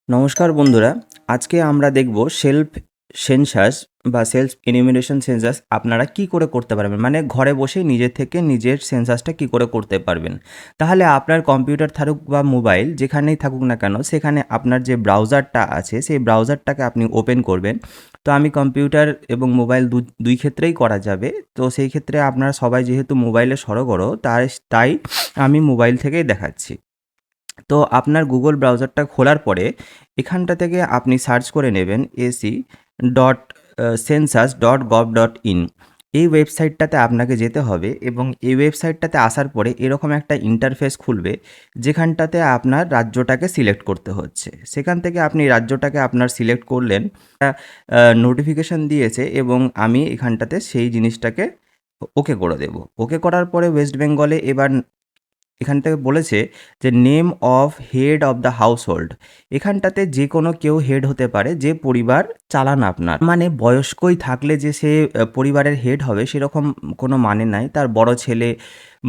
নমস্কার বন্ধুরা, আজকে আমরা দেখব সেলফ সেন্সাস বা সেলফ এনিউমারেশন সেন্সাস আপনারা কি করে করতে পারবেন। মানে ঘরে বসে নিজের থেকে নিজের সেন্সাসটা কি করে করতে পারবেন। তাহলে আপনার কম্পিউটার থাকুক বা মোবাইল যেখানেই থাকুক না কেন, সেখানে আপনার যে ব্রাউজারটা আছে সেই ব্রাউজারটাকে আপনি ওপেন করবেন। তো আমি কম্পিউটার এবং মোবাইল দুই ক্ষেত্রেই করা যাবে। তো সেই ক্ষেত্রে আপনারা সবাই যেহেতু মোবাইলে সরগরম, তাই আমি মোবাইল থেকেই দেখাচ্ছি। তো আপনার গুগল ব্রাউজারটা খোলার পরে এখানটা থেকে আপনি সার্চ করে নেবেন ac.census.gov.in। এই ওয়েবসাইটটাতে আপনাকে যেতে হবে এবং এই ওয়েবসাইটটাতে আসার পরে এরকম একটা ইন্টারফেস খুলবে, যেখানটাতে আপনার রাজ্যটাকে সিলেক্ট করতে হচ্ছে। সেখান থেকে আপনি রাজ্যটাকে আপনার সিলেক্ট করলেন, নোটিফিকেশান দিয়েছে এবং আমি এখানটাতে সেই জিনিসটাকে ওকে করে দেব। ওকে করার পরে ওয়েস্ট বেঙ্গলে এবার এখান থেকে বলেছে যে name of head of the house hold. এখানটাতে যে কোনো কেউ হেড হতে পারে যে পরিবার চালান আপনার। মানে বয়স্কই থাকলে যে সে পরিবারের হেড হবে সেরকম কোনো মানে নাই। তার বড় ছেলে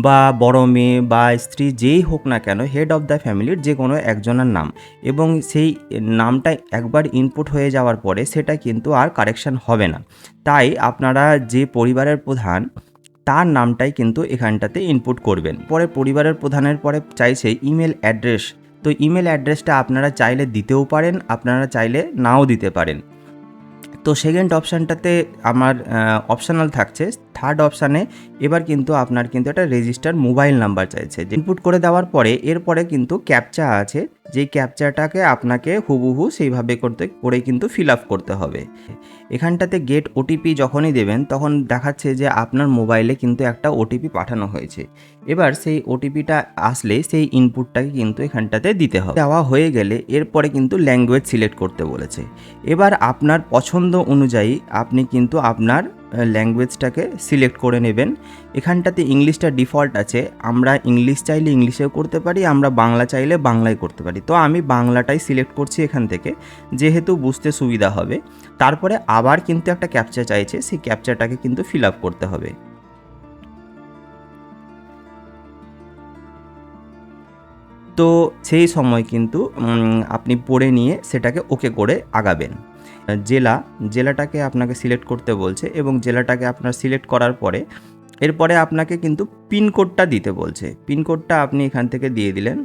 বা বড় মেয়ে বা স্ত্রী যেই হোক না কেন, হেড অফ দ্য ফ্যামিলির যে কোনো একজনের নাম, এবং সেই নামটা একবার ইনপুট হয়ে যাওয়ার পরে সেটা কিন্তু আর কারেকশান হবে না। তাই আপনারা যে পরিবারের প্রধান তার নামটাই কিন্তু এখানটাতে ইনপুট করবেন। পরে পরিবারের প্রধানের পরে চাইছে ইমেল অ্যাড্রেস। তো ইমেল অ্যাড্রেসটা আপনারা চাইলে দিতেও পারেন, আপনারা চাইলে নাও দিতে পারেন। তো সেকেন্ড অপশানটাতে আমার অপশনাল থাকছে। থার্ড অপশানে এবার কিন্তু আপনার কিন্তু একটা রেজিস্টার মোবাইল নাম্বার চাইছে, যে ইনপুট করে দেওয়ার পরে এরপরে কিন্তু ক্যাপচা আছে, যেই ক্যাপচাটাকে আপনাকে হুবহু সেইভাবে করে কিন্তু ফিল আপ করতে হবে। এখানটাতে গেট ওটিপি যখনই দেবেন তখন দেখাচ্ছে যে আপনার মোবাইলে কিন্তু একটা ওটিপি পাঠানো হয়েছে। এবার সেই ওটিপিটা আসলে সেই ইনপুটটাকে কিন্তু এখানটাতে দিতে হবে। দেওয়া হয়ে গেলে এরপরে কিন্তু ল্যাঙ্গুয়েজ সিলেক্ট করতে বলেছে। এবার আপনার পছন্দ অনুযায়ী আপনি কিন্তু আপনার ল্যাঙ্গুয়েজটাকে সিলেক্ট করে নেবেন। এখানটাতে ইংলিশটা ডিফল্ট আছে, আমরা ইংলিশ চাইলে ইংলিশেও করতে পারি, আমরা বাংলা চাইলে বাংলায় করতে পারি। তো আমি বাংলাটাই সিলেক্ট করছি এখান থেকে, যেহেতু বুঝতে সুবিধা হবে। তারপরে আবার কিন্তু একটা ক্যাপচা চাইছে, সেই ক্যাপচাটাকে কিন্তু ফিল আপ করতে হবে। তো সেই সময় কিন্তু আপনি পড়ে নিয়ে সেটাকে ওকে করে আগাবেন। জেলাটাকে আপনাকে সিলেক্ট করতে বলছে এবং জেলাটাকে আপনার সিলেক্ট করার পরে এরপরে আপনাকে কিন্তু পিনকোডটা দিতে বলছে। পিনকোডটা আপনি এখান থেকে দিয়ে দিলেন।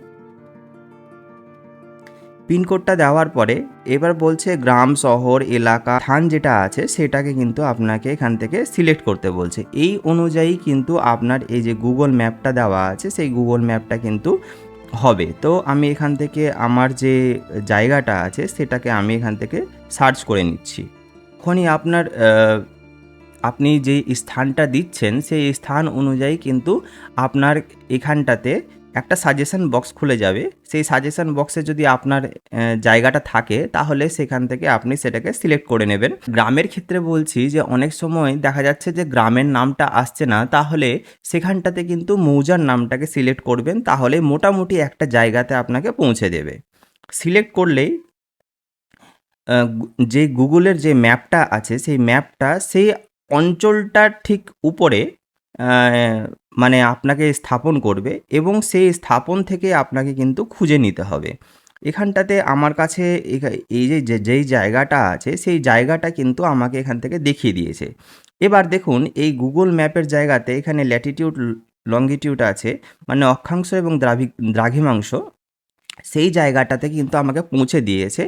পিনকোডটা দেওয়ার পরে এবার বলছে গ্রাম, শহর, এলাকা, স্থান যেটা আছে সেটাকে কিন্তু আপনাকে এখান থেকে সিলেক্ট করতে বলছে। এই অনুযায়ী কিন্তু আপনার এই যে গুগল ম্যাপটা দেওয়া আছে সেই গুগল ম্যাপটা কিন্তু হবে। তো আমি এখান থেকে আমার যে জায়গাটা আছে সেটাকে আমি এখান থেকে সার্চ করে নিচ্ছি। তখনই আপনি যে স্থানটা দিচ্ছেন সেই স্থান অনুযায়ী কিন্তু আপনার এখানটাতে একটা সাজেশন বক্স খুলে যাবে। সেই সাজেশন বক্সে যদি আপনার জায়গাটা থাকে তাহলে সেখান থেকে আপনি সেটাকে সিলেক্ট করে নেবেন। গ্রামের ক্ষেত্রে বলছি যে অনেক সময় দেখা যাচ্ছে যে গ্রামের নামটা আসছে না, তাহলে সেখানটাতে কিন্তু মৌজার নামটাকে সিলেক্ট করবেন, তাহলে মোটামুটি একটা জায়গাতে আপনাকে পৌঁছে দেবে। সিলেক্ট করলেই যে গুগলের যে ম্যাপটা আছে সেই ম্যাপটা সেই অঞ্চলটার ঠিক উপরে আ মানে আপনাকে স্থাপন করবে এবং সেই স্থাপন থেকে আপনাকে কিন্তু খুঁজে নিতে হবে। এখানটাতে আমার কাছে এই যেই জায়গাটা আছে সেই জায়গাটা কিন্তু আমাকে এখান থেকে দেখিয়ে দিয়েছে। এবার দেখুন এই গুগল ম্যাপের জায়গাতে এখানে ল্যাটিটিউড, লঙ্গিটিউড আছে, মানে অক্ষাংশ এবং দ্রাঘিমাংশ। সেই জায়গাটাতে কিন্তু আমাকে পৌঁছে দিয়েছে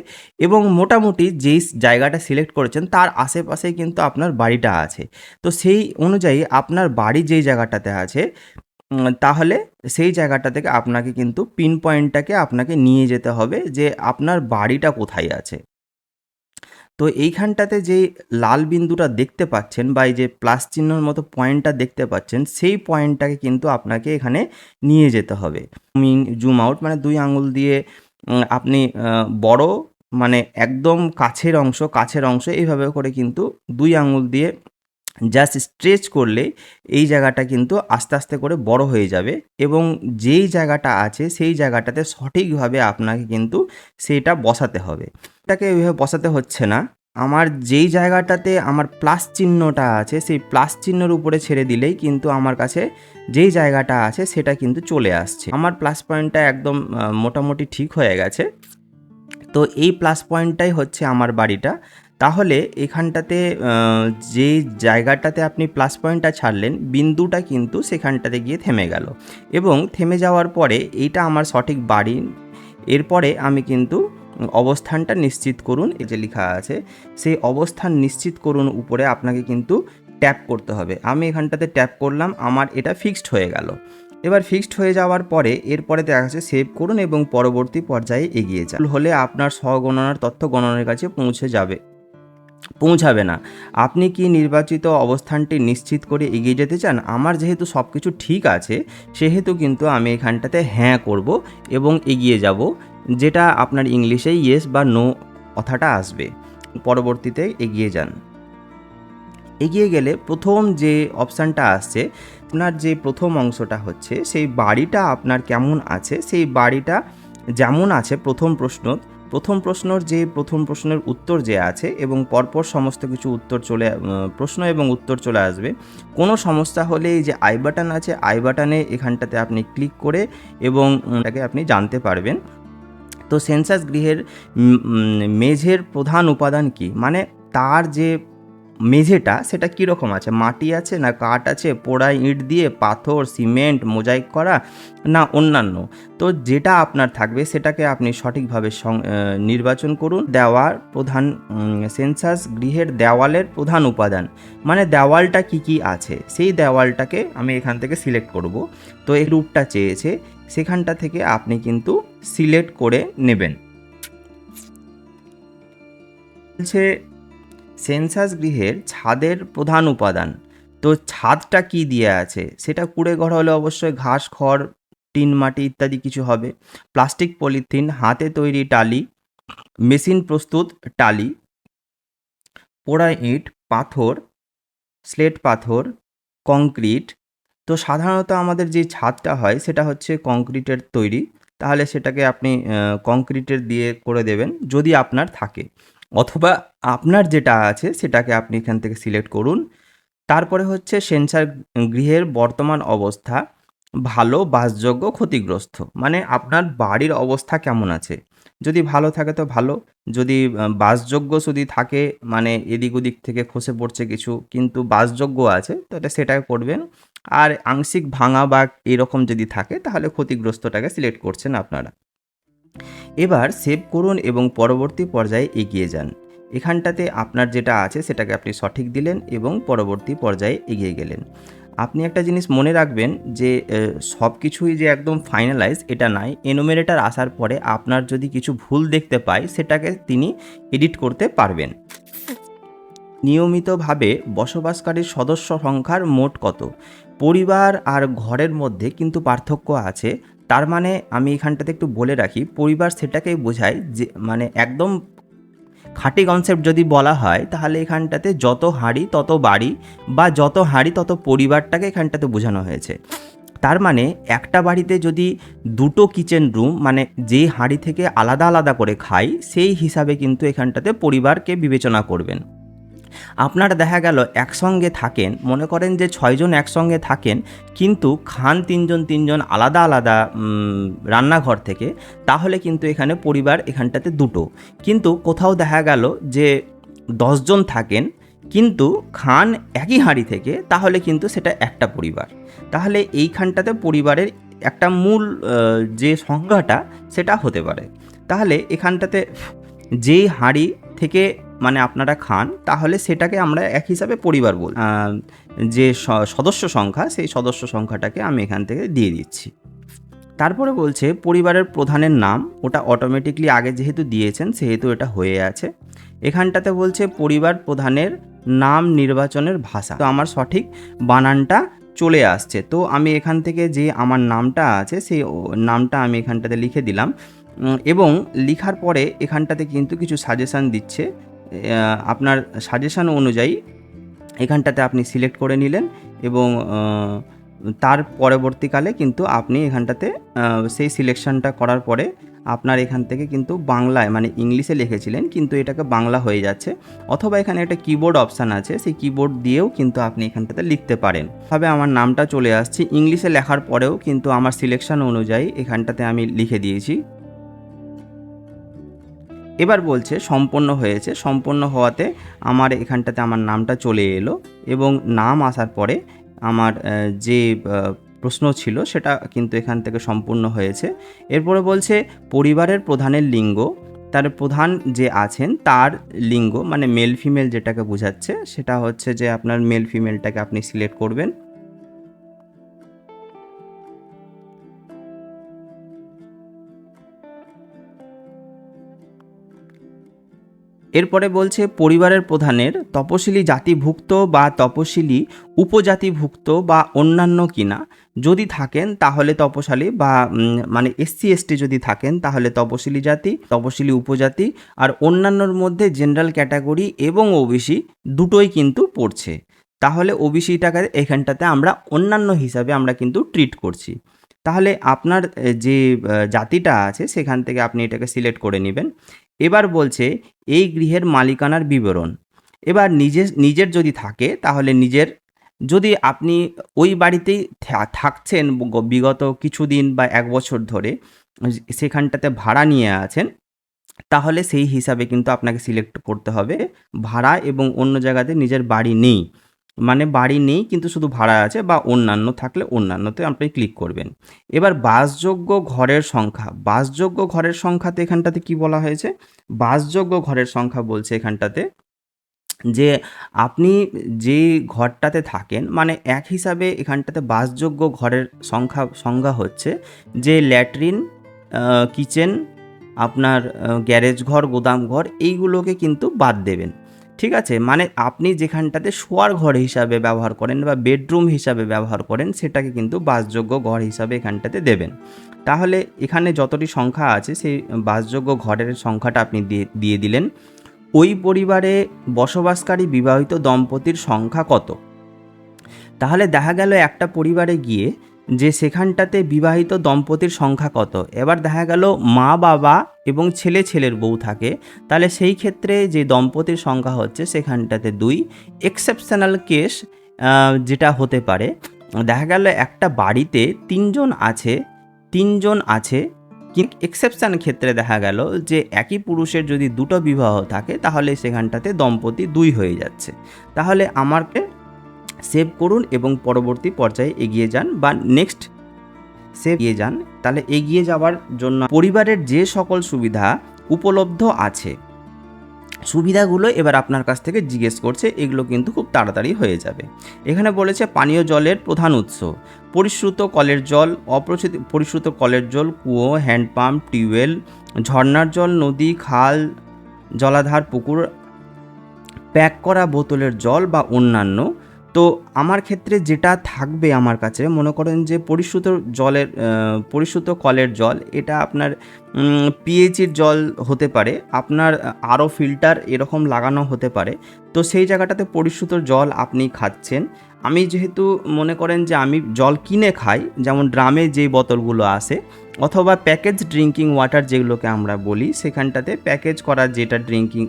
এবং মোটামুটি যেই জায়গাটা সিলেক্ট করেছেন তার আশেপাশেই কিন্তু আপনার বাড়িটা আছে। তো সেই অনুযায়ী আপনার বাড়ি যেই জায়গাটাতে আছে তাহলে সেই জায়গাটা থেকে আপনাকে কিন্তু পিন পয়েন্টটাকে আপনাকে নিয়ে যেতে হবে যে আপনার বাড়িটা কোথায় আছে। তো এইখানটাতে যেই লাল বিন্দুটা দেখতে পাচ্ছেন বা এই যে প্লাস চিহ্নর মতো পয়েন্টটা দেখতে পাচ্ছেন, সেই পয়েন্টটাকে কিন্তু আপনাকে এখানে নিয়ে যেতে হবে। জুম আউট মানে ২ আঙুল দিয়ে আপনি বড় মানে একদম কাছের অংশ এইভাবে করে কিন্তু ২ আঙুল দিয়ে জাস্ট স্ট্রেচ করলে এই জায়গাটা কিন্তু আস্তে, আস্তে করে বড় হয়ে যাবে এবং যেই জায়গাটা আছে সেই জায়গাটাতে সঠিকভাবে আপনাকে কিন্তু সেইটা বসাতে হবে। এটাকে এভাবে বসাতে হচ্ছে না। আমার যেই জায়গাটাতে আমার প্লাস চিহ্নটা আছে সেই প্লাস চিহ্নের উপরে ছেড়ে দিলেই কিন্তু আমার কাছে যেই জায়গাটা আছে সেটা কিন্তু চলে আসছে। আমার প্লাস পয়েন্টটা একদম মোটামুটি ঠিক হয়ে গেছে। তো এই প্লাস পয়েন্টটাই হচ্ছে আমার বাড়িটা। তাহলে এখানটাতে যে জায়গাটাতে আপনি প্লাস পয়েন্টটা ছাড়লেন, বিন্দুটা কিন্তু সেখানটাতে গিয়ে থেমে গেল এবং থেমে যাওয়ার পরে এইটা আমার সঠিক বাড়ি। এরপরে আমি কিন্তু অবস্থানটা নিশ্চিত করুন, এই যে লেখা আছে সেই অবস্থান নিশ্চিত করুন উপরে আপনাকে কিন্তু ট্যাপ করতে হবে। আমি এখানটাতে ট্যাপ করলাম, আমার এটা ফিক্সড হয়ে গেল। এবার ফিক্সড হয়ে যাওয়ার পরে এরপরে দেখা যাচ্ছে সেভ করুন এবং পরবর্তী পর্যায়ে এগিয়ে যান। হলে আপনার স্বগণনার তথ্য গণনার কাছে পৌঁছাবে না। আপনি কি নির্বাচিত অবস্থানটি নিশ্চিত করে এগিয়ে যেতে চান? আমার যেহেতু সব কিছু ঠিক আছে সেহেতু কিন্তু আমি এখানটাতে হ্যাঁ করব এবং এগিয়ে যাব, যেটা আপনার ইংলিশে ইয়েস বা নো কথাটা আসবে। পরবর্তীতে এগিয়ে যান। এগিয়ে গেলে প্রথম যে অপশানটা আসছে, আপনার যে প্রথম অংশটা হচ্ছে সেই বাড়িটা আপনার কেমন আছে, সেই বাড়িটা যেমন আছে প্রথম প্রশ্নের উত্তর যে আছে এবং পরপর সমস্ত কিছু প্রশ্ন এবং উত্তর চলে আসবে। কোনো সমস্যা হলে এই যে আই বাটন আছে, আই বাটনে এখানটাতে আপনি ক্লিক করে এবং এটাকে আপনি জানতে পারবেন। তো সেন্সাস গৃহের মেঝের প্রধান উপাদান কি, মানে তার যে মেঝেটা সেটা কীরকম আছে, মাটি আছে না কাঠ আছে, পোড়া ইট দিয়ে, পাথর, সিমেন্ট, মোজাইক করা না অন্যান্য। তো যেটা আপনার থাকবে সেটাকে আপনি সঠিকভাবে নির্বাচন করুন। সেন্সাস গৃহের দেওয়ালের প্রধান উপাদান, মানে দেওয়ালটা কি আছে সেই দেওয়ালটাকে আমি এখান থেকে সিলেক্ট করব। তো এই রূপটা চেয়েছে, সেখানটা থেকে আপনি কিন্তু সিলেক্ট করে নেবেন। বলছে সেন্সাস গৃহের ছাদের প্রধান উপাদান, তো ছাদটা কি দিয়ে আছে, সেটা কুড়ে ঘর হলে অবশ্যই ঘাস, খড়, টিন, মাটি ইত্যাদি কিছু হবে। প্লাস্টিক, পলিথিন, হাতে তৈরি টালি, মেশিন প্রস্তুত টালি, পোড়া ইট, পাথর, স্লেট পাথর, কংক্রিট। তো সাধারণত আমাদের যে ছাদটা হয় সেটা হচ্ছে কংক্রিটের তৈরি, তাহলে সেটাকে আপনি কংক্রিটের দিয়ে করে দেবেন যদি আপনার থাকে, অথবা আপনার যেটা আছে সেটাকে আপনি এখান থেকে সিলেক্ট করুন। তারপরে হচ্ছে সেন্সার গৃহের বর্তমান অবস্থা, ভালো, বাসযোগ্য, ক্ষতিগ্রস্ত, মানে আপনার বাড়ির অবস্থা কেমন আছে। যদি ভালো থাকে তো ভালো, যদি বাসযোগ্য যদি থাকে মানে এদিক ওদিক থেকে খসে পড়ছে কিছু কিন্তু বাসযোগ্য আছে তাহলে সেটাই করবেন। আর আংশিক ভাঙা বা এরকম যদি থাকে তাহলে ক্ষতিগ্রস্তটাকে সিলেক্ট করছেন আপনারা। এবার সেভ করুন এবং পরবর্তী পর্যায়ে এগিয়ে যান। এখানটাতে আপনার যেটা আছে সেটাকে আপনি সঠিক দিলেন এবং পরবর্তী পর্যায়ে এগিয়ে গেলেন। আপনি একটা জিনিস মনে রাখবেন যে সব কিছুই যে একদম ফাইনালাইজ এটা নয়। এনুমেরেটর আসার পরে আপনার যদি কিছু ভুল দেখতে পায় সেটাকে তিনি এডিট করতে পারবেন। নিয়মিতভাবে বসবাসকারী সদস্য সংখ্যার মোট কত? পরিবার আর ঘরের মধ্যে কিন্তু পার্থক্য আছে। তার মানে আমি এখানটাতে একটু বলে রাখি, পরিবার সেটাকেই বোঝায় যে মানে একদম খাঁটি কনসেপ্ট যদি বলা হয় তাহলে এখানটাতে যত হাঁড়ি তত বাড়ি বা যত হাঁড়ি তত পরিবারটাকে এখানটাতে বোঝানো হয়েছে। তার মানে একটা বাড়িতে যদি দুটো কিচেন রুম মানে যেই হাঁড়ি থেকে আলাদা আলাদা করে খাই সেই হিসাবে কিন্তু এখানটাতে পরিবারকে বিবেচনা করবেন। আপনারা দেখা গেল একসঙ্গে থাকেন, মনে করেন যে 6 জন একসঙ্গে থাকেন কিন্তু খান 3 জন আলাদা আলাদা রান্নাঘর থেকে, তাহলে কিন্তু এখানে পরিবার এখানটাতে দুটো। কিন্তু কোথাও দেখা গেল যে 10 জন থাকেন কিন্তু খান একই হাঁড়ি থেকে, তাহলে কিন্তু সেটা একটা পরিবার। তাহলে এইখানটাতে পরিবারের একটা মূল যে সংজ্ঞাটা সেটা হতে পারে। তাহলে এখানটাতে যেই হাঁড়ি থেকে মানে আপনারা খান তাহলে সেটাকে আমরা এক হিসাবে পরিবার বলি। যে সদস্য সংখ্যা সেই সদস্য সংখ্যাটাকে আমি এখান থেকে দিয়ে দিচ্ছি। তারপরে বলছে পরিবারের প্রধানের নাম, ওটা অটোমেটিকলি আগে যেহেতু দিয়েছেন সেহেতু এটা হয়ে আছে। এখানটাতে বলছে পরিবার প্রধানের নাম নির্বাচনের ভাষা, তো আমার সঠিক বানানটা চলে আসছে। তো আমি এখান থেকে যে আমার নামটা আছে সেই নামটা আমি এখানটাতে লিখে দিলাম এবং লিখার পরে এখানটাতে কিন্তু কিছু সাজেশান দিচ্ছে। আপনার সাজেশান অনুযায়ী এখানটাতে আপনি সিলেক্ট করে নিলেন এবং তার পরবর্তীকালে কিন্তু আপনি এখানটাতে সেই সিলেকশানটা করার পরে আপনার এখান থেকে কিন্তু বাংলায় মানে ইংলিশে লিখেছিলেন কিন্তু এটাকে বাংলা হয়ে যাচ্ছে, অথবা এখানে একটা কিবোর্ড অপশান আছে সেই কিবোর্ড দিয়েও কিন্তু আপনি এখানটাতে লিখতে পারেন। তবে আমার নামটা চলে আসছে ইংলিশে লেখার পরেও কিন্তু আমার সিলেকশান অনুযায়ী এখানটাতে আমি লিখে দিয়েছি। এবার বলছে সম্পন্ন হয়েছে, সম্পন্ন হওয়াতে আমার এখানটাতে আমার নামটা চলে এলো এবং নাম আসার পরে আমার যে প্রশ্ন ছিল সেটা কিন্তু এখান থেকে সম্পূর্ণ হয়েছে। এরপরে বলছে পরিবারের প্রধানের লিঙ্গ, তার প্রধান যে আছেন তার লিঙ্গ মানে মেল ফিমেল যেটাকে বোঝাচ্ছে সেটা হচ্ছে যে আপনার মেল ফিমেলটাকে আপনি সিলেক্ট করবেন। এরপরে বলছে পরিবারের প্রধানের তপশিলি জাতিভুক্ত বা তপশিলি উপজাতিভুক্ত বা অন্যান্য কিনা, যদি থাকেন তাহলে তপশালী বা মানে এসসি এসটি যদি থাকেন তাহলে তপশিলি জাতি, তপশিলি উপজাতি, আর অন্যান্যর মধ্যে জেনারেল ক্যাটাগরি এবং ওবিসি দুটোই কিন্তু পড়ছে। তাহলে ওবিসিটাকে এখানটাতে আমরা অন্যান্য হিসাবে আমরা কিন্তু ট্রিট করছি। তাহলে আপনার যে জাতিটা আছে সেখান থেকে আপনি এটাকে সিলেক্ট করে নেবেন। এবার বলছে এই গৃহের মালিকানার বিবরণ। এবার নিজের যদি থাকে তাহলে নিজের, যদি আপনি ওই বাড়িতেই থাকছেন বিগত কিছুদিন বা 1 বছর ধরে সেখানটাতে ভাড়া নিয়ে আছেন, তাহলে সেই হিসাবে কিন্তু আপনাকে সিলেক্ট করতে হবে। ভাড়া এবং অন্য জায়গাতে নিজের বাড়ি নেই, মানে বাড়ি নেই কিন্তু শুধু ভাড়া আছে বা অন্যান্য থাকলে অন্যান্যতে আপনি ক্লিক করবেন। এবার বাসযোগ্য ঘরের সংখ্যা, বাসযোগ্য ঘরের সংখ্যাতে এখানটাতে কি বলা হয়েছে, বাসযোগ্য ঘরের সংখ্যা বলছে এখানটাতে যে আপনি যে ঘরটাতে থাকেন মানে এক হিসাবে এখানটাতে বাসযোগ্য ঘরের সংজ্ঞা হচ্ছে যে ল্যাট্রিন, কিচেন, আপনার গ্যারেজ ঘর, গোদাম ঘর এইগুলোকে কিন্তু বাদ দেবেন। ঠিক আছে, মানে আপনি যেখানটাতে শোয়ার ঘর হিসাবে ব্যবহার করেন বা বেডরুম হিসাবে ব্যবহার করেন সেটাকে কিন্তু বাসযোগ্য ঘর হিসাবে এখানটাতে দেবেন। তাহলে এখানে যতটি সংখ্যা আছে সেই বাসযোগ্য ঘরের সংখ্যাটা আপনি দিয়ে দিলেন। ওই পরিবারে বসবাসকারী বিবাহিত দম্পতির সংখ্যা কত। তাহলে দেখা গেল একটা পরিবারে গিয়ে যে সেখানটাতে বিবাহিত দম্পতির সংখ্যা কত। এবার দেখা গেল মা বাবা এবং ছেলের বউ থাকে, তাহলে সেই ক্ষেত্রে যে দম্পতির সংখ্যা হচ্ছে সেখানটাতে 2। এক্সেপশনাল কেস যেটা হতে পারে, দেখা গেল একটা বাড়িতে 3 জন আছে কিন্তু এক্সেপশন ক্ষেত্রে দেখা গেল যে একই পুরুষের যদি 2টো বিবাহ থাকে তাহলে সেখানটাতে দম্পতি 2 হয়ে যাচ্ছে। তাহলে আমাকে সেভ করুন এবং পরবর্তী পর্যায়ে এগিয়ে যান বা নেক্সট সেভ এগিয়ে যান। তাহলে এগিয়ে যাওয়ার জন্য পরিবারের যে সকল সুবিধা উপলব্ধ আছে সুবিধাগুলো এবার আপনার কাছ থেকে জিজ্ঞেস করছে, এগুলো কিন্তু খুব তাড়াতাড়ি হয়ে যাবে। এখানে বলেছে পানীয় জলের প্রধান উৎস পরিশ্রুত কলের জল, পরিশ্রুত কলের জল, কুয়ো, হ্যান্ডপাম্প, টিউবওয়েল, ঝর্ণার জল, নদী, খাল, জলাধার, পুকুর, প্যাক করা বোতলের জল বা অন্যান্য। তো আমার ক্ষেত্রে যেটা থাকবে আমার কাছে, মনে করেন যে পরিশ্রুত কলের জল, এটা আপনার পিএইচির জল হতে পারে, আপনার আরও ফিল্টার এরকম লাগানো হতে পারে। তো সেই জায়গাটাতে পরিশ্রুত জল আপনি খাচ্ছেন। আমি যেহেতু মনে করেন যে আমি জল কিনে খাই, যেমন ড্রামে যে বোতলগুলো আসে অথবা প্যাকেজ ড্রিঙ্কিং ওয়াটার যেগুলোকে আমরা বলি, সেখানটাতে প্যাকেজ করা যেটা ড্রিঙ্কিং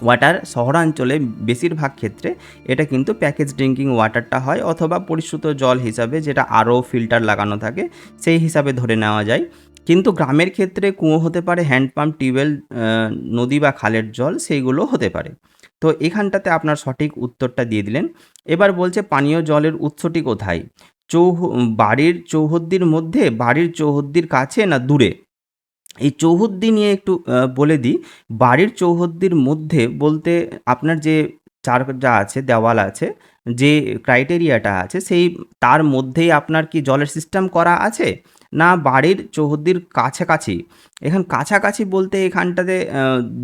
ওয়াটার শহরাঞ্চলে বেশিরভাগ ক্ষেত্রে এটা কিন্তু প্যাকেজ ড্রিঙ্কিং ওয়াটারটা হয়, অথবা পরিশ্রুত জল হিসাবে যেটা আরও ফিল্টার লাগানো থাকে সেই হিসাবে ধরে নেওয়া যায়। কিন্তু গ্রামের ক্ষেত্রে কুয়ো হতে পারে, হ্যান্ডপাম্প, টিউবওয়েল, নদী বা খালের জল সেইগুলো হতে পারে। তো এখানটাতে আপনার সঠিক উত্তরটা দিয়ে দিলেন। এবার বলছে পানীয় জলের উৎসটি কোথায়, বাড়ির চৌহদ্দির মধ্যে, বাড়ির চৌহদ্দির কাছে না দূরে। এই চৌহদ্দি নিয়ে একটু বলে দিই। বাড়ির চৌহদ্দির মধ্যে বলতে আপনার যে যা আছে, দেওয়াল আছে, যে ক্রাইটেরিয়াটা আছে সেই তার মধ্যেই আপনার কি জলের সিস্টেম করা আছে, না বাড়ির চৌহদ্দির কাছাকাছি। এখন কাছাকাছি বলতে এখানটাতে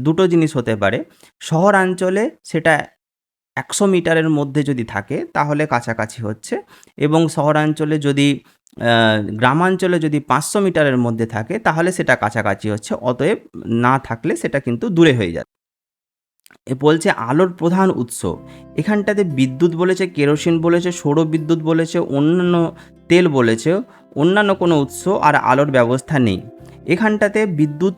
দুটো জিনিস হতে পারে। শহরাঞ্চলে সেটা 100 মিটারের মধ্যে যদি থাকে তাহলে কাছাকাছি হচ্ছে, এবং শহরাঞ্চলে যদি গ্রামাঞ্চলে যদি 500 মিটারের মধ্যে থাকে তাহলে সেটা কাছাকাছি হচ্ছে, অতএব না থাকলে সেটা কিন্তু দূরে হয়ে যাবে। বলছে আলোর প্রধান উৎস, এখানটাতে বিদ্যুৎ বলেছে, কেরোসিন বলেছে, সৌরবিদ্যুৎ বলেছে, অন্যান্য তেল বলেছে, অন্যান্য কোনো উৎস আর আলোর ব্যবস্থা নেই। এখানটাতে বিদ্যুৎ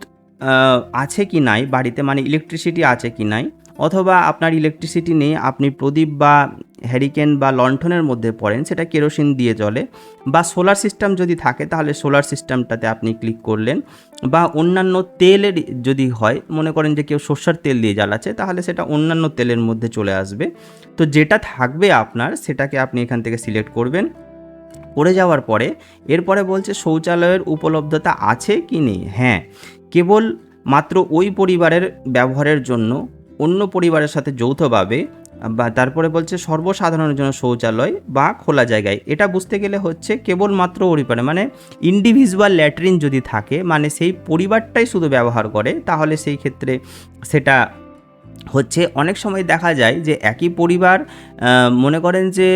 আছে কি নাই বাড়িতে, মানে ইলেকট্রিসিটি আছে কি নাই, অথবা আপনার ইলেকট্রিসিটি নেই, আপনি প্রদীপ বা হ্যারিকেন বা লণ্ঠনের মধ্যে পড়েন সেটা কেরোসিন দিয়ে জ্বলে, বা সোলার সিস্টেম যদি থাকে তাহলে সোলার সিস্টেমটাতে আপনি ক্লিক করলেন, বা অন্যান্য তেলের যদি হয়, মনে করেন যে কেউ সর্ষের তেল দিয়ে জ্বালাচ্ছে তাহলে সেটা অন্যান্য তেলের মধ্যে চলে আসবে। তো যেটা থাকবে আপনার সেটাকে আপনি এখান থেকে সিলেক্ট করবেন। করে যাওয়ার পরে এরপরে বলছে শৌচালয়ের উপলব্ধতা আছে কি নেই। হ্যাঁ, কেবল মাত্র ওই পরিবারের ব্যবহারের জন্য, অন্য পরিবারের সাথে যৌথভাবে, বা তারপরে বলছে সর্বসাধারণের জন্য শৌচালয় বা খোলা জায়গায়। এটা বুঝতে গেলে হচ্ছে কেবলমাত্র পরিবারে, মানে ইন্ডিভিজুয়াল ল্যাট্রিন যদি থাকে, মানে সেই পরিবারটাই শুধু ব্যবহার করে, তাহলে সেই ক্ষেত্রে সেটা হচ্ছে অনেক সময় দেখা যায় যে একই পরিবার, মনে করেন যে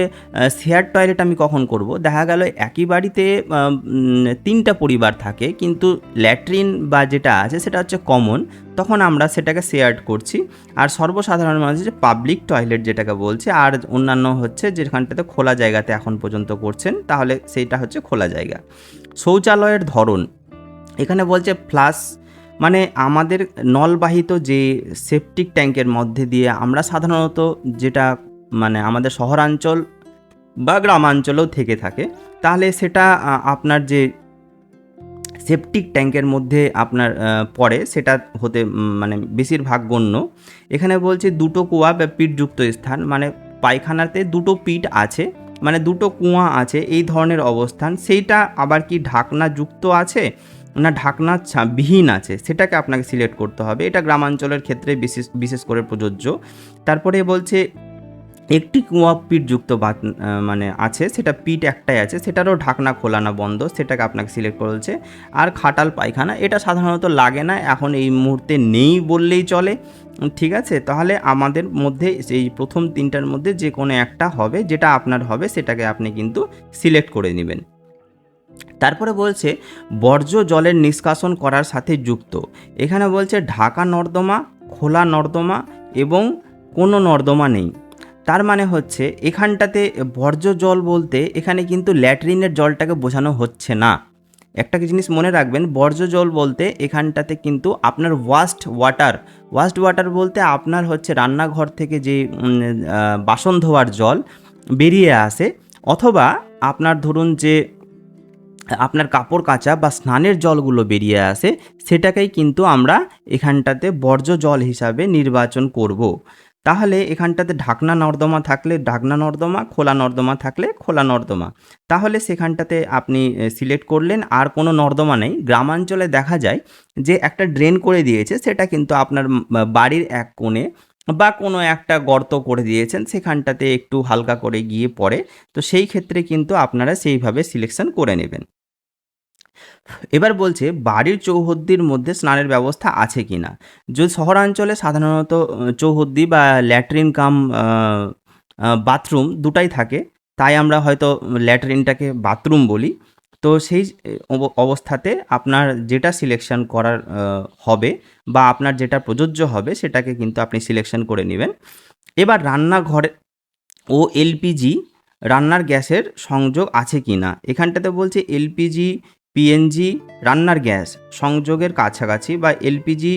শেয়ার টয়লেট আমি কখন করব, দেখা গেল একই বাড়িতে 3টা পরিবার থাকে কিন্তু ল্যাট্রিন বা যেটা আছে সেটা হচ্ছে কমন, তখন আমরা সেটাকে শেয়ার করছি। আর সর্বসাধারণ মানুষ যে পাবলিক টয়লেট যেটাকে বলছে, আর অন্যান্য হচ্ছে যেখানটাতে খোলা জায়গাতে এখন পর্যন্ত করছেন, তাহলে সেইটা হচ্ছে খোলা জায়গা। শৌচালয়ের ধরন এখানে বলছে ফ্লাশ, মানে আমাদের নলবাহিত যে সেপটিক ট্যাঙ্কের মধ্যে দিয়ে আমরা সাধারণত যেটা, মানে আমাদের শহরাঞ্চল বা গ্রামাঞ্চলেও থেকে থাকে, তাহলে সেটা আপনার যে সেপটিক ট্যাঙ্কের মধ্যে আপনার পড়ে সেটা হতে মানে বেশিরভাগ গণ্য। এখানে বলছে 2টো কুয়া বা পিটযুক্ত স্থান, মানে পায়খানাতে 2টো পিট আছে, মানে 2টো কুয়া আছে, এই ধরনের অবস্থান। সেইটা আবার কি ঢাকনাযুক্ত আছে না ঢাকনা বিহীন আছে, সেটাকে আপনাকে সিলেক্ট করতে হবে। এটা গ্রামাঞ্চলের ক্ষেত্রে বিশেষ করে প্রযোজ্য। তারপরে বলছে একটি কুয়া পিটযুক্ত মানে আছে, সেটা পিট একটাই আছে, সেটারও ঢাকনা খোলা না বন্ধ, সেটাকে আপনাকে সিলেক্ট করেছে। আর খাটাল পায়খানা এটা সাধারণত লাগে না, এখন এই মুহূর্তে নেই বললেই চলে। ঠিক আছে, তাহলে আমাদের মধ্যে এই প্রথম 3টার মধ্যে যে কোনো একটা হবে, যেটা আপনার হবে সেটাকে আপনি কিন্তু সিলেক্ট করে নেবেন। তারপরে বলছে বর্জ্য জলের নিষ্কাশন করার সাথে যুক্ত। এখানে বলছে ঢাকা নর্দমা, খোলা নর্দমা এবং কোনো নর্দমা নেই। তার মানে হচ্ছে এখানটাতে বর্জ্য জল বলতে এখানে কিন্তু ল্যাট্রিনের জলটাকে বোঝানো হচ্ছে না। একটা জিনিস মনে রাখবেন, বর্জ্য জল বলতে এখানটাতে কিন্তু আপনার ওয়াস্ট ওয়াটার বলতে আপনার হচ্ছে রান্নাঘর থেকে যে বাসন ধোয়ার জল বেরিয়ে আসে, অথবা আপনার ধরুন যে আপনার কাপড় কাচা বা স্নানের জলগুলো বেরিয়ে আসে, সেটাকেই কিন্তু আমরা এখানটাতে বর্জ্য জল হিসাবে নির্বাচন করব। তাহলে এখানটাতে ঢাকনা নর্দমা থাকলে ঢাকনা নর্দমা, খোলা নর্দমা থাকলে খোলা নর্দমা, তাহলে সেখানটাতে আপনি সিলেক্ট করলেন। আর কোনো নর্দমা নেই। গ্রামাঞ্চলে দেখা যায় যে একটা ড্রেন করে দিয়েছে, সেটা কিন্তু আপনার বাড়ির এক কোণে বা কোনো একটা গর্ত করে দিয়েছেন, সেখানটাতে একটু হালকা করে গিয়ে পড়ে, তো সেই ক্ষেত্রে কিন্তু আপনারা সেইভাবে সিলেকশন করে নেবেন। এবার বলছে বাড়ির চৌহদ্দির মধ্যে স্নানের ব্যবস্থা আছে কি না। যদি শহরাঞ্চলে সাধারণত চৌহদ্দি বা ল্যাট্রিন কাম বাথরুম দুটাই থাকে, তাই আমরা হয়তো ল্যাট্রিনটাকে বাথরুম বলি। তো সেই অবস্থাতে আপনার যেটা সিলেকশন করার হবে বা আপনার যেটা প্রযোজ্য হবে সেটাকে কিন্তু আপনি সিলেকশন করে নেবেন। এবার রান্নাঘরে ও এলপিজি রান্নার গ্যাসের সংযোগ আছে কি না। এখানটাতে বলছে এলপিজি, পিএনজি রান্নার গ্যাস সংযোগের কাছাকাছি বা এলপিজি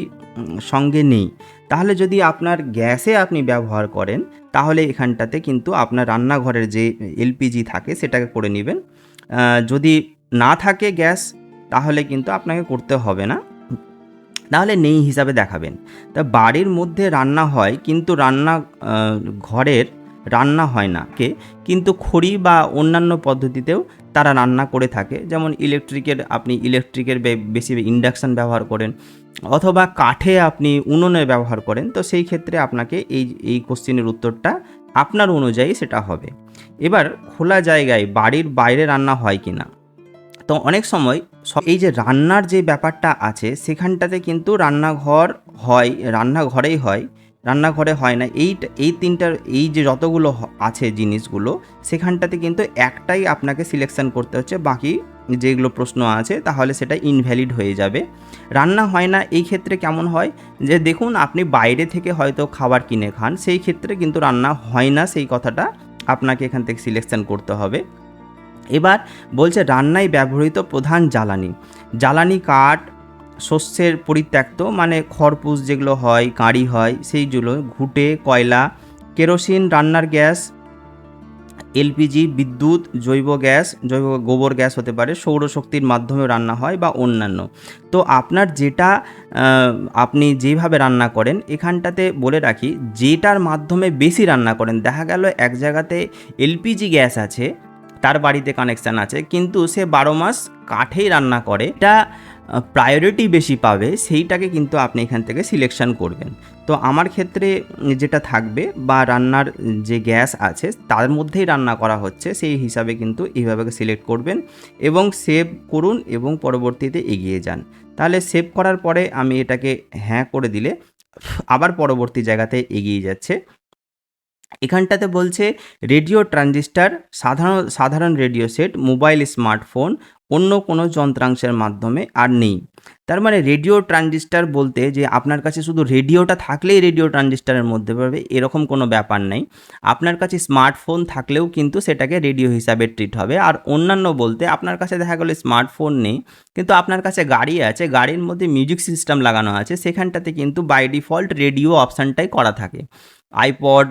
সঙ্গে নেই। তাহলে যদি আপনার গ্যাসে আপনি ব্যবহার করেন, তাহলে এখানটাতে কিন্তু আপনার রান্নাঘরের যে এলপিজি থাকে সেটাকে করে নেবেন। যদি না থাকে গ্যাস, তাহলে কিন্তু আপনাকে করতে হবে না, তাহলে নেই হিসাবে দেখাবেন। তা বাড়ির মধ্যে রান্না হয় কিন্তু ঘরের রান্না হয় না কিন্তু খড়ি বা অন্যান্য পদ্ধতিতেও তারা রান্না করে থাকে। যেমন আপনি ইলেকট্রিকের বেশি ইন্ডাকশান ব্যবহার করেন, অথবা কাঠে আপনি উনুনে ব্যবহার করেন। তো সেই ক্ষেত্রে আপনাকে এই কোশ্চেনের উত্তরটা আপনার অনুযায়ী সেটা হবে। এবার খোলা জায়গায় বাড়ির বাইরে রান্না হয় কি না। তো অনেক সময় এই যে রান্নার যে ব্যাপারটা আছে সেখানটাতে কিন্তু রান্নাঘরেই হয়, রান্নাঘরে হয় না। এই 3টার এই যে যতগুলো আছে জিনিসগুলো, সেখানটাতে কিন্তু একটাই আপনাকে সিলেকশন করতে হচ্ছে, বাকি যেগুলো প্রশ্ন আছে তাহলে সেটা ইনভ্যালিড হয়ে যাবে। রান্না হয় না এই ক্ষেত্রে কেমন হয়, যে দেখুন আপনি বাইরে থেকে হয়তো খাবার কিনে খান, সেই ক্ষেত্রে কিন্তু রান্না হয় না, সেই কথাটা আপনাকে এখান থেকে সিলেকশন করতে হবে। এবার বলছে রান্নায় ব্যবহৃত প্রধান জ্বালানি কাঠ, শস্যের পরিত্যক্ত মানে খড়পুষ যেগুলো হয়, কাঁড়ি হয় সেইগুলো, ঘুঁটে, কয়লা, কেরোসিন, রান্নার গ্যাস, এলপিজি, বিদ্যুৎ, জৈব গ্যাস, জৈব গোবর গ্যাস হতে পারে, সৌরশক্তির মাধ্যমেও রান্না হয় বা অন্যান্য। তো আপনার যেটা আপনি যেভাবে রান্না করেন, এখানটাতে বলে রাখি, যেটার মাধ্যমে বেশি রান্না করেন, দেখা গেল এক জায়গাতে এলপিজি গ্যাস আছে, তার বাড়িতে কানেকশান আছে, কিন্তু সে 12 মাস কাঠেই রান্না করে, এটা প্রায়োরিটি বেশি পাবে, সেইটাকে কিন্তু আপনি এখান থেকে সিলেকশন করবেন। তো আমার ক্ষেত্রে যেটা থাকবে বা রান্নার যে গ্যাস আছে তার মধ্যেই রান্না করা হচ্ছে, সেই হিসাবে কিন্তু এইভাবে সিলেক্ট করবেন এবং সেভ করুন এবং পরবর্তীতে এগিয়ে যান। তাহলে সেভ করার পরে আমি এটাকে হ্যাঁ করে দিলে আবার পরবর্তী জায়গাতে এগিয়ে যাচ্ছে। এখানটাতে বলছে রেডিও ট্রানজিস্টার, সাধারণ রেডিও সেট, মোবাইল, স্মার্টফোন, অন্য কোনো যন্ত্রাংশের মাধ্যমে আর নেই। তার মানে রেডিও ট্রানজিস্টার বলতে যে আপনার কাছে শুধু রেডিওটা থাকলেই রেডিও ট্রানজিস্টারের মধ্যে পাবে এরকম কোনো ব্যাপার নেই। আপনার কাছে স্মার্টফোন থাকলেও কিন্তু সেটাকে রেডিও হিসাবে ট্রিট হবে। আর অন্যান্য বলতে আপনার কাছে দেখা গেলো স্মার্টফোন নেই, কিন্তু আপনার কাছে গাড়ি আছে, গাড়ির মধ্যে মিউজিক সিস্টেম লাগানো আছে, সেখানটাতে কিন্তু বাই ডিফল্ট রেডিও অপশানটাই করা থাকে। আইপড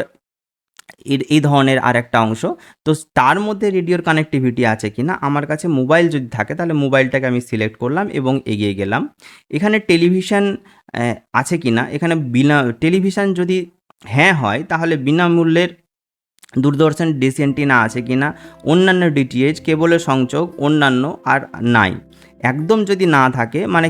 এই ধরনের আরেকটা অংশ। তো তার মধ্যে রেডিওর কানেক্টিভিটি আছে কিনা, আমার কাছে মোবাইল যদি থাকে তাহলে মোবাইলটাকে আমি সিলেক্ট করলাম এবং এগিয়ে গেলাম। এখানে টেলিভিশন আছে কিনা, এখানে টেলিভিশন যদি হ্যাঁ হয় তাহলে বিনামূল্যের দূরদর্শন ডিশ অ্যান্টেনা আছে কিনা, অন্যান্য ডিটিএইচ, কেবলের সংযোগ, অন্যান্য আর নাই। একদম যদি না থাকে, মানে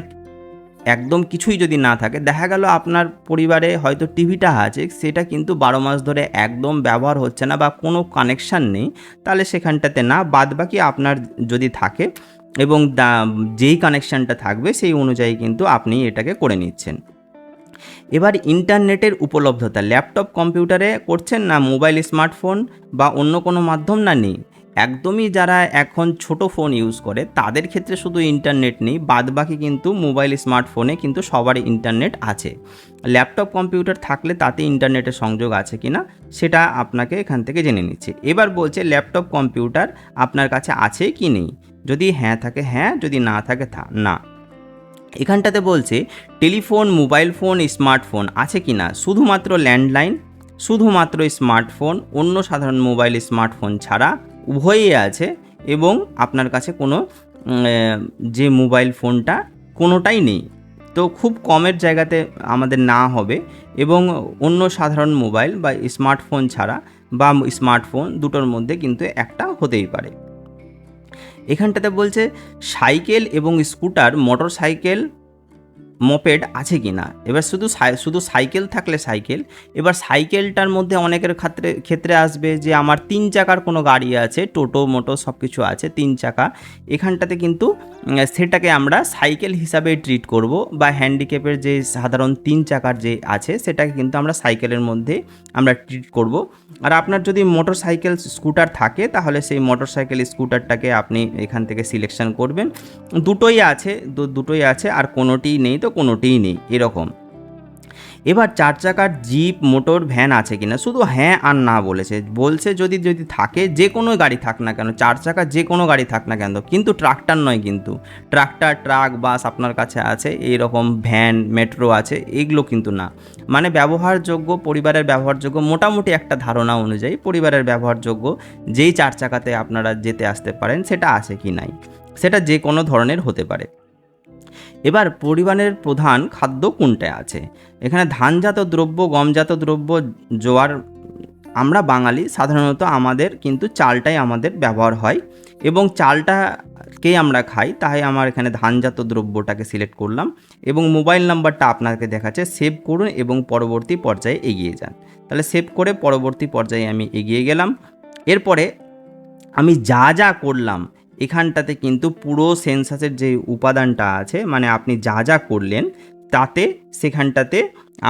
একদম কিছুই যদি না থাকে, দেখা গেল আপনার পরিবারে হয়তো টিভিটা আছে, সেটা কিন্তু 12 মাস ধরে একদম ব্যবহার হচ্ছে না বা কোনো কানেকশান নেই, তাহলে সেখানটাতে না, বাদবাকি আপনার যদি থাকে এবং যেই কানেকশানটা থাকবে সেই অনুযায়ী কিন্তু আপনি এটাকে করে নিচ্ছেন। এবার ইন্টারনেটের উপলব্ধতা, ল্যাপটপ কম্পিউটারে করছেন না মোবাইল, স্মার্টফোন বা অন্য কোনো মাধ্যম না নেই। একদমই যারা এখন ছোট ফোন ইউজ করে তাদের ক্ষেত্রে শুধু ইন্টারনেট নেই, বাদবাকি কিন্তু মোবাইল, স্মার্টফোনে কিন্তু সবারই ইন্টারনেট আছে। ল্যাপটপ কম্পিউটার থাকলে তাতে ইন্টারনেটের সংযোগ আছে কিনা সেটা আপনাকে এখান থেকে জেনে নিচ্ছে। এবার বলছে ল্যাপটপ কম্পিউটার আপনার কাছে আছে কি নেই, যদি হ্যাঁ থাকে হ্যাঁ, যদি না থাকে না। এখানটাতে বলছে টেলিফোন, মোবাইল ফোন, স্মার্টফোন আছে কি না, শুধুমাত্র ল্যান্ডলাইন, শুধুমাত্র স্মার্টফোন, অন্য সাধারণ মোবাইল, স্মার্টফোন ছাড়া উভয়ই আছে, এবং আপনার কাছে কোনো যে মোবাইল ফোনটা কোনোটাই নেই। তো খুব কমের জায়গাতে আমাদের না হবে, এবং অন্য সাধারণ মোবাইল বা স্মার্টফোন ছাড়া বা স্মার্টফোন দুটোর মধ্যে কিন্তু একটা হতেই পারে। এখানটাতে বলছে সাইকেল এবং স্কুটার, মোটর সাইকেল, মোপেড আছে কি না। এবার শুধু সাইকেল থাকলে সাইকেল, এবার সাইকেলটার মধ্যে অনেকের ক্ষেত্রে আসবে যে আমার 3 চাকার কোনো গাড়ি আছে, টোটো মোটো সব কিছু আছে 3 চাকা, এখানটাতে কিন্তু সেটাকে আমরা সাইকেল হিসাবে ট্রিট করব, বা হ্যান্ডিক্যাপের যে সাধারণ 3 চাকার যে আছে সেটাকে কিন্তু আমরা সাইকেলের মধ্যে আমরা ট্রিট করব। আর আপনার যদি মোটর সাইকেল স্কুটার থাকে তাহলে সেই মোটর সাইকেল স্কুটারটাকে আপনি এখান থেকে সিলেকশন করবেন। দুটোই আছে আর কোনোটিই নেই তো কোনোটিই নেই এরকম। এবার 4 চাকার জিপ, মোটর, ভ্যান আছে কিনা, শুধু হ্যাঁ আর না বলছে যদি থাকে, যে কোনো গাড়ি থাক না কেন, 4 চাকা যে কোনো গাড়ি থাক না কেন, কিন্তু ট্রাক্টর নয়, কিন্তু ট্রাক্টর, ট্রাক, বাস আপনার কাছে আছে, এইরকম ভ্যান, মেট্রো আছে, এগুলো কিন্তু না। মানে ব্যবহারযোগ্য, পরিবারের ব্যবহারযোগ্য, মোটামুটি একটা ধারণা অনুযায়ী পরিবারের ব্যবহারযোগ্য যেই 4 চাকাতে আপনারা যেতে আসতে পারেন সেটা আছে কি নাই, সেটা যে কোনো ধরনের হতে পারে। এবার পরিবারের প্রধান খাদ্য কোনটা আছে, এখানে ধানজাত দ্রব্য, গমজাত দ্রব্য, জোয়ার। আমরা বাঙালি সাধারণত আমাদের কিন্তু চালটাই আমাদের ব্যবহার হয় এবং চালটাকেই আমরা খাই, তাই আমার এখানে ধানজাত দ্রব্যটাকে সিলেক্ট করলাম এবং মোবাইল নাম্বারটা আপনাকে দেখাচ্ছে, সেভ করুন এবং পরবর্তী পর্যায়ে এগিয়ে যান। তাহলে সেভ করে পরবর্তী পর্যায়ে আমি এগিয়ে গেলাম। এরপরে আমি যা যা করলাম এখানটাতে কিন্তু পুরো সেন্সাসের যে উপাদানটা আছে, মানে আপনি যা যা করলেন তাতে সেখানটাতে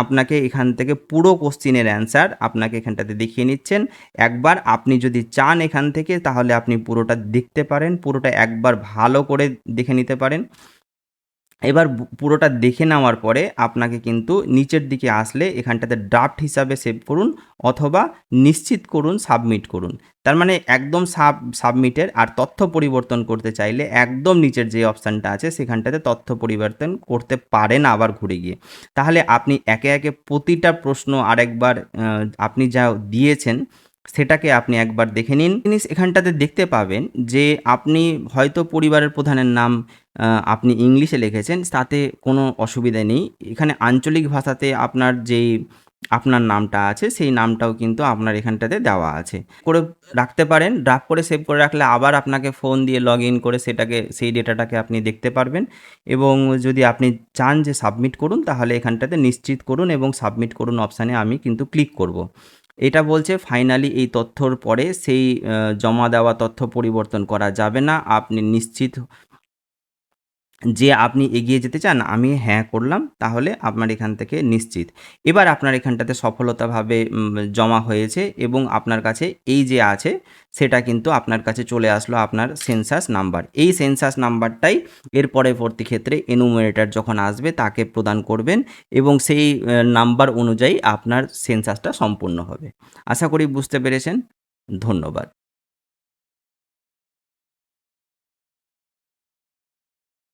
আপনাকে এখান থেকে পুরো কোশ্চিনের অ্যান্সার আপনাকে এখানটাতে দেখিয়ে নিচ্ছেন। একবার আপনি যদি চান এখান থেকে তাহলে আপনি পুরোটা দেখতে পারেন, পুরোটা একবার ভালো করে দেখে নিতে পারেন। এবার পুরোটা দেখে নেওয়ার পরে আপনাকে কিন্তু নিচের দিকে আসলে এখানটাতে ড্রাফট হিসাবে সেভ করুন অথবা নিশ্চিত করুন, সাবমিট করুন। তার মানে একদম সাবমিটের, আর তথ্য পরিবর্তন করতে চাইলে একদম নিচের যে অপশানটা আছে সেখানটাতে তথ্য পরিবর্তন করতে পারেন আবার ঘুরে গিয়ে। তাহলে আপনি একে একে প্রতিটা প্রশ্ন আরেকবার আপনি যা দিয়েছেন সেটাকে আপনি একবার দেখে নিন। জিনিস এখানটাতে দেখতে পাবেন যে আপনি হয়তো পরিবারের প্রধানের নাম আপনি ইংলিশে লিখেছেন, তাতে কোনো অসুবিধা নেই। এখানে আঞ্চলিক ভাষাতে আপনার যেই আপনার নামটা আছে, সেই নামটাও কিন্তু আপনার এখানটাতে দেওয়া আছে। করে রাখতে পারেন, ড্রাফট করে সেভ করে রাখলে আবার আপনাকে ফোন দিয়ে লগইন করে সেই ডেটাটাকে আপনি দেখতে পারবেন এবং যদি আপনি চান যে সাবমিট করুন, তাহলে এখানটাতে নিশ্চিত করুন এবং সাবমিট করুন অপশানে আমি কিন্তু ক্লিক করব। এটা বলছে ফাইনালি এই তথ্যর পরে সেই জমা দেওয়া তথ্য পরিবর্তন করা যাবে না। আপনি নিশ্চিত যে আপনি এগিয়ে যেতে চান? আমি হ্যাঁ করলাম। তাহলে আপনার এখান থেকে নিশ্চিত। এবার আপনার এখানটাতে সফলতাভাবে জমা হয়েছে এবং আপনার কাছে এই যে আছে, সেটা কিন্তু আপনার কাছে চলে আসলো আপনার সেন্সাস নাম্বার। এই সেন্সাস নাম্বারটাই এর পরবর্তী ক্ষেত্রে এনুমারেটর যখন আসবে তাকে প্রদান করবেন এবং সেই নাম্বার অনুযায়ী আপনার সেন্সাসটা সম্পূর্ণ হবে। আশা করি বুঝতে পেরেছেন। ধন্যবাদ।